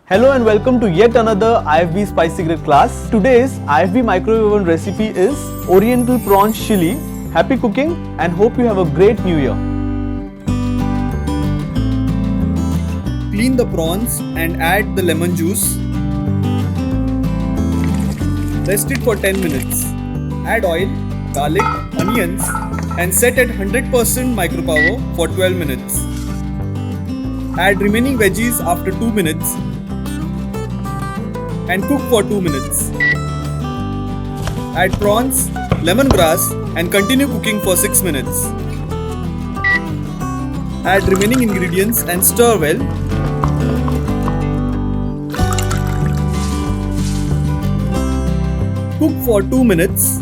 Hello and welcome to yet another IFB Spice Secret class. Today's IFB Microwave Oven recipe is Oriental Prawns Chilli. Happy cooking and hope you have a great new year. Clean the prawns and add the lemon juice. Rest it for 10 minutes. Add oil, garlic, onions and set at 100% micropower for 12 minutes. Add remaining veggies after 2 minutes and cook for 2 minutes. Add prawns, lemongrass and continue cooking for 6 minutes. Add remaining ingredients and stir well. Cook for 2 minutes.